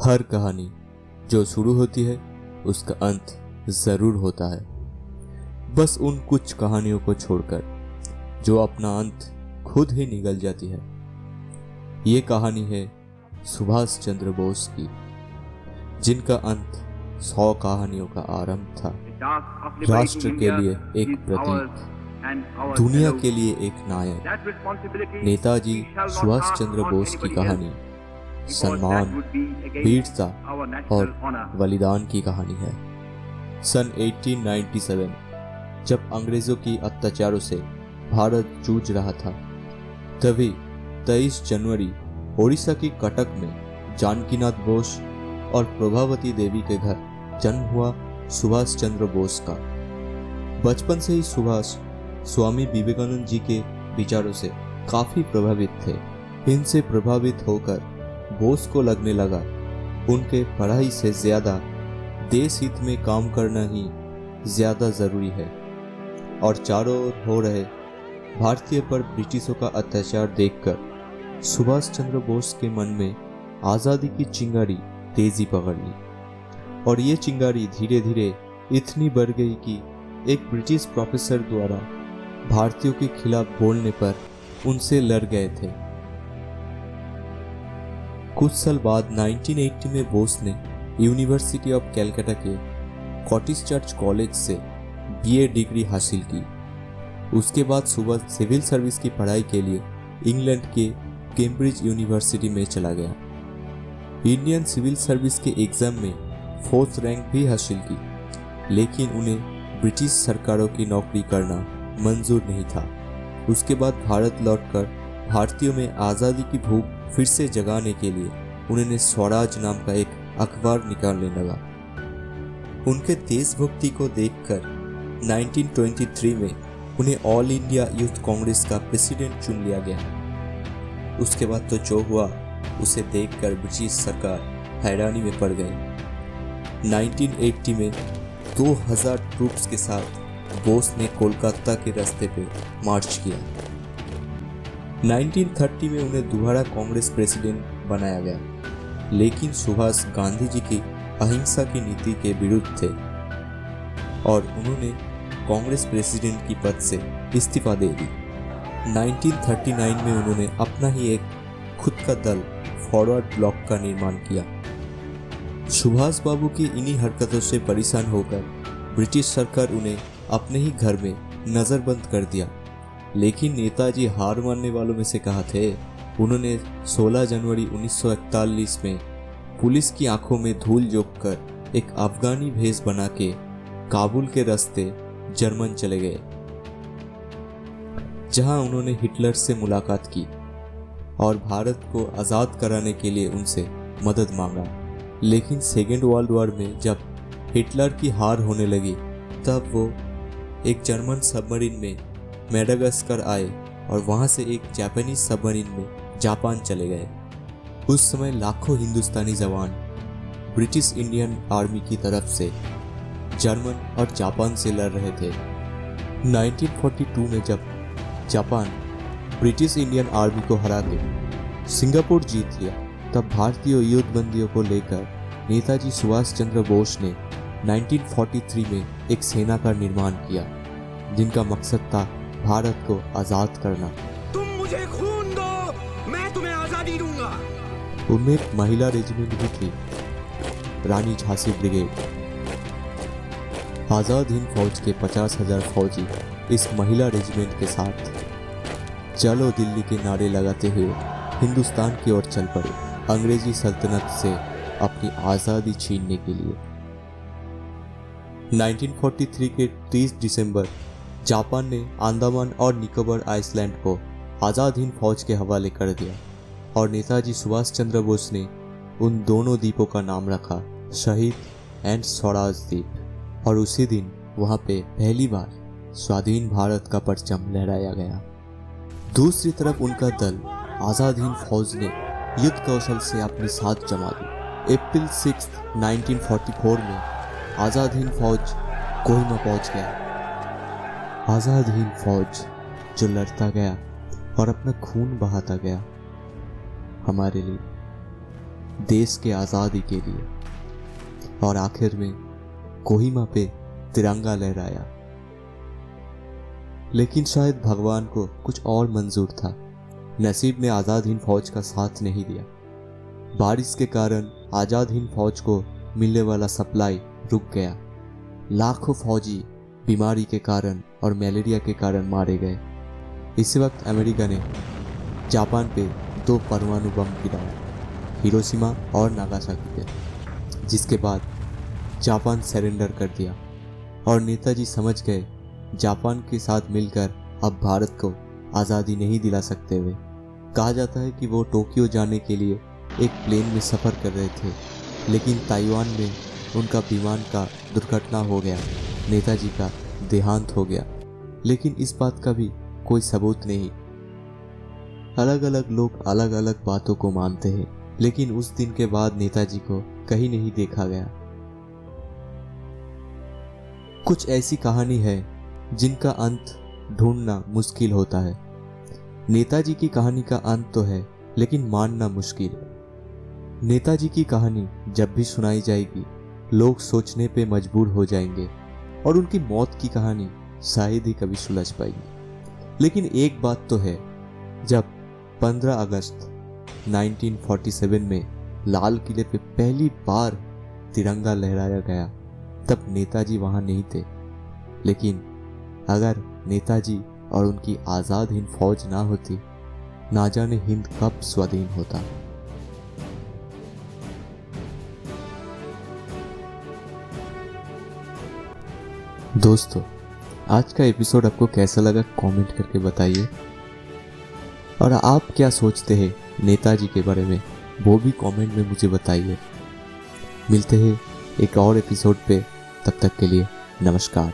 हर कहानी जो शुरू होती है उसका अंत जरूर होता है, बस उन कुछ कहानियों को छोड़कर जो अपना अंत खुद ही निगल जाती है। ये कहानी है सुभाष चंद्र बोस की, जिनका अंत 100 कहानियों का आरंभ था। राष्ट्र के लिए एक प्रतीक, दुनिया के लिए एक नायक, नेताजी सुभाष चंद्र बोस की कहानी सम्मान, वीरता और बलिदान की कहानी है। सन 1897 जब अंग्रेजों की अत्याचारों से भारत जूझ रहा था, तभी 23 जनवरी ओडिशा की कटक में जानकीनाथ बोस और प्रभावती देवी के घर जन्म हुआ सुभाष चंद्र बोस का। बचपन से ही सुभाष स्वामी विवेकानंद जी के विचारों से काफी प्रभावित थे। इनसे प्रभावित होकर बोस को लगने लगा उनके पढ़ाई से ज्यादा देश हित में काम करना ही ज्यादा जरूरी है, और चारों ओर हो रहे भारतीय पर ब्रिटिशों का अत्याचार देखकर सुभाष चंद्र बोस के मन में आजादी की चिंगारी तेजी पकड़ ली। और ये चिंगारी धीरे धीरे इतनी बढ़ गई कि एक ब्रिटिश प्रोफेसर द्वारा भारतीयों के खिलाफ बोलने पर उनसे लड़ गए थे। कुछ साल बाद 1980 में बोस ने यूनिवर्सिटी ऑफ कैलकाटा के कॉटिस चर्च कॉलेज से बीए डिग्री हासिल की। उसके बाद सुभाष सिविल सर्विस की पढ़ाई के लिए इंग्लैंड के कैम्ब्रिज यूनिवर्सिटी में चला गया। इंडियन सिविल सर्विस के एग्जाम में 4th रैंक भी हासिल की, लेकिन उन्हें ब्रिटिश सरकारों की नौकरी करना मंजूर नहीं था। उसके बाद भारत लौटकर भारतीयों में आज़ादी की भूख फिर से जगाने के लिए उन्होंने स्वराज नाम का एक अखबार निकालने लगा। उनके देशभक्ति को देखकर 1923 में उन्हें ऑल इंडिया यूथ कांग्रेस का प्रेसिडेंट चुन लिया गया। उसके बाद तो जो हुआ उसे देखकर ब्रिटिश सरकार हैरानी में पड़ गई। 1980 में 2000 ट्रूप्स के साथ बोस ने कोलकाता के रास्ते पे मार्च किया। 1930 में उन्हें दोबारा कांग्रेस प्रेसिडेंट बनाया गया, लेकिन सुभाष गांधी जी की अहिंसा की नीति के विरुद्ध थे और उन्होंने कांग्रेस प्रेसिडेंट की पद से इस्तीफा दे दी। 1939 में उन्होंने अपना ही एक खुद का दल फॉरवर्ड ब्लॉक का निर्माण किया। सुभाष बाबू की इन्हीं हरकतों से परेशान होकर ब्रिटिश सरकार उन्हें अपने ही घर में नजरबंद कर दिया, लेकिन नेताजी हार मानने वालों में से कहा थे। उन्होंने 16 जनवरी 1941 में पुलिस की आंखों में धूल झोंककर एक अफगानी भेष बना के काबुल के रास्ते जर्मन चले गए, जहां उन्होंने हिटलर से मुलाकात की और भारत को आज़ाद कराने के लिए उनसे मदद मांगा। लेकिन सेकेंड वर्ल्ड वॉर में जब हिटलर की हार होने लगी, तब वो एक जर्मन सबमरीन में मेडागास्कर आए और वहां से एक जापानीज सबमरीन में जापान चले गए। उस समय लाखों हिंदुस्तानी जवान ब्रिटिश इंडियन आर्मी की तरफ से जर्मन और जापान से लड़ रहे थे। 1942 में जब जापान ब्रिटिश इंडियन आर्मी को हरा के सिंगापुर जीत लिया, तब भारतीय युद्धबंदियों को लेकर नेताजी सुभाष चंद्र बोस ने 1943 में एक सेना का निर्माण किया, जिनका मकसद था भारत को आजाद करना। तुम मुझे खून दो, मैं तुम्हें आजादी दूंगा। उनमें एक महिला रेजिमेंट भी थी, रानी झांसी ब्रिगेड। आजाद हिंद फौज के 50,000 फौजी इस महिला रेजिमेंट के साथ चलो दिल्ली के नारे लगाते हुए हिंदुस्तान की ओर चल पड़े, अंग्रेजी सल्तनत से अपनी आजादी छीनने के लिए। 1943 के 30 दिसंबर जापान ने अंडमान और निकोबार आइसलैंड को आज़ाद हिंद फौज के हवाले कर दिया और नेताजी सुभाष चंद्र बोस ने उन दोनों द्वीपों का नाम रखा शहीद एंड स्वराज द्वीप, और उसी दिन वहां पे पहली बार स्वाधीन भारत का परचम लहराया गया। दूसरी तरफ उनका दल आज़ाद हिंद फौज ने युद्ध कौशल से अपनी साथ जमा दी। अप्रैल 6, 1944 में आज़ाद हिंद फौज कोहिमा पहुंच गया। आज़ाद हिंद फौज जो लड़ता गया और अपना खून बहाता गया हमारे लिए। देश के आज़ादी के लिए, और आखिर में कोहिमा पे तिरंगा लहराया। लेकिन शायद भगवान को कुछ और मंजूर था। नसीब ने आज़ाद हिंद फौज का साथ नहीं दिया। बारिश के कारण आज़ाद हिंद फौज को मिलने वाला सप्लाई रुक गया। लाखों फौजी बीमारी के कारण और मलेरिया के कारण मारे गए। इसी वक्त अमेरिका ने जापान पे 2 परमाणु बम गिराया, हिरोशिमा और नागासाकी पे, जिसके बाद जापान सरेंडर कर दिया और नेताजी समझ गए जापान के साथ मिलकर अब भारत को आज़ादी नहीं दिला सकते वे। कहा जाता है कि वो टोक्यो जाने के लिए एक प्लेन में सफ़र कर रहे थे, लेकिन ताइवान में उनका विमान का दुर्घटना हो गया, नेताजी का देहांत हो गया। लेकिन इस बात का भी कोई सबूत नहीं। अलग अलग लोग अलग अलग बातों को मानते हैं, लेकिन उस दिन के बाद नेताजी को कहीं नहीं देखा गया। कुछ ऐसी कहानी है जिनका अंत ढूंढना मुश्किल होता है। नेताजी की कहानी का अंत तो है, लेकिन मानना मुश्किल। नेताजी की कहानी जब भी सुनाई जाएगी, लोग सोचने पे मजबूर हो जाएंगे और उनकी मौत की कहानी शायद ही कभी सुलझ पाएगी। लेकिन एक बात तो है, जब 15 अगस्त 1947 में लाल किले पे पहली बार तिरंगा लहराया गया, तब नेताजी वहां नहीं थे। लेकिन अगर नेताजी और उनकी आज़ाद हिंद फौज ना होती, ना जाने हिंद कब स्वाधीन होता। दोस्तों, आज का एपिसोड आपको कैसा लगा कमेंट करके बताइए, और आप क्या सोचते हैं नेताजी के बारे में वो भी कमेंट में मुझे बताइए। मिलते हैं एक और एपिसोड पे, तब तक के लिए नमस्कार।